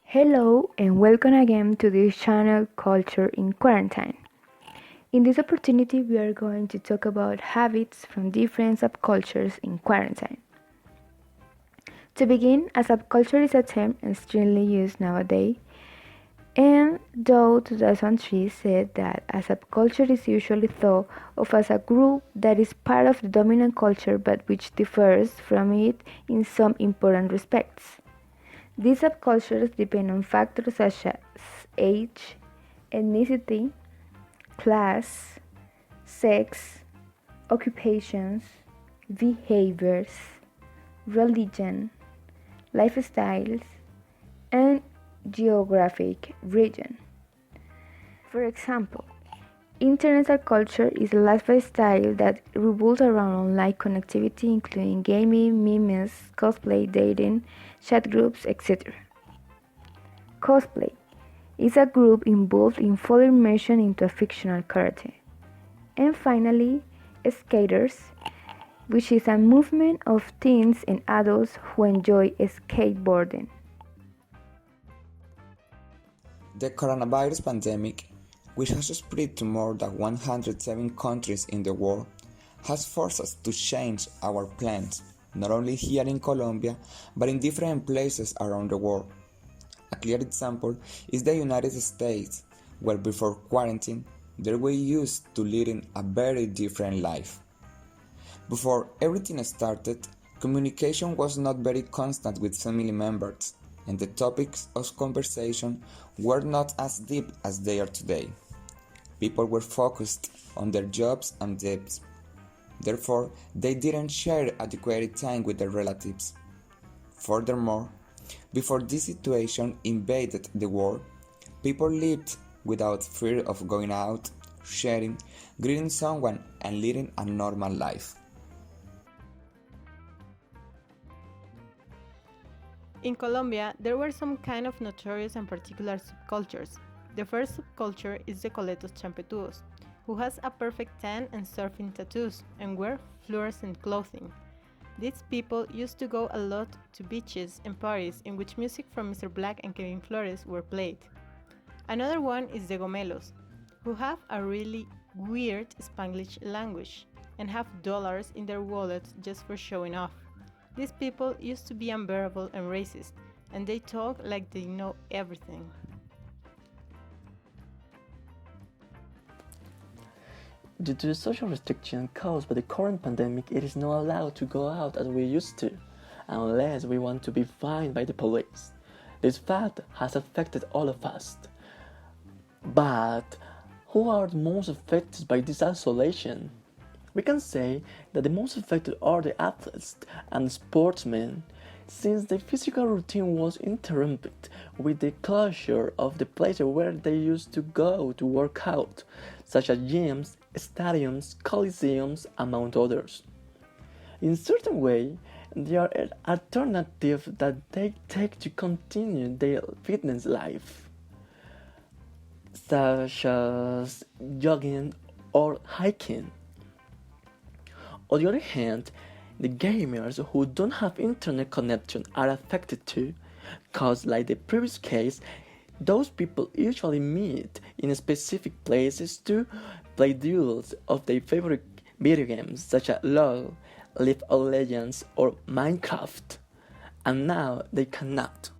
Hello and welcome again to this channel Culture in Quarantine. In this opportunity, we are going to talk about habits from different subcultures in quarantine. To begin, a subculture is a term extremely used nowadays, and though 2003 said that a subculture is usually thought of as a group that is part of the dominant culture but which differs from it in some important respects. These subcultures depend on factors such as age, ethnicity, class, sex, occupations, behaviors, religion, lifestyles, and geographic region. For example, internet subculture is a lifestyle that revolves around online connectivity including gaming, memes, cosplay, dating, chat groups, etc. Cosplay is a group involved in full immersion into a fictional character. And finally, skaters, which is a movement of teens and adults who enjoy skateboarding. The coronavirus pandemic, which has spread to more than 107 countries in the world, has forced us to change our plans, not only here in Colombia, but in different places around the world. A clear example is the United States, where before quarantine, they were used to leading a very different life. Before everything started, communication was not very constant with family members, and the topics of conversation were not as deep as they are today. People were focused on their jobs and debts. Therefore, they didn't share adequate time with their relatives. Furthermore, before this situation invaded the world, people lived without fear of going out, sharing, greeting someone, and leading a normal life. In Colombia, there were some kind of notorious and particular subcultures. The first subculture is the coletos champetudos, who has a perfect tan and surfing tattoos and wear fluorescent clothing. These people used to go a lot to beaches and parties in which music from Mr. Black and Kevin Flores were played. Another one is the gomelos, who have a really weird Spanglish language and have dollars in their wallets just for showing off. These people used to be unbearable and racist, and they talk like they know everything. Due to the social restriction caused by the current pandemic, it is not allowed to go out as we used to, unless we want to be fined by the police. This fact has affected all of us. But who are the most affected by this isolation? We can say that the most affected are the athletes and sportsmen, since the physical routine was interrupted with the closure of the places where they used to go to work out, such as gyms, stadiums, coliseums, among others. In certain way, they are an alternative that they take to continue their fitness life, such as jogging or hiking. On the other hand, the gamers who don't have internet connection are affected too, cause like the previous case, those people usually meet in specific places to play duels of their favorite video games such as LoL, League of Legends or Minecraft, and now they cannot.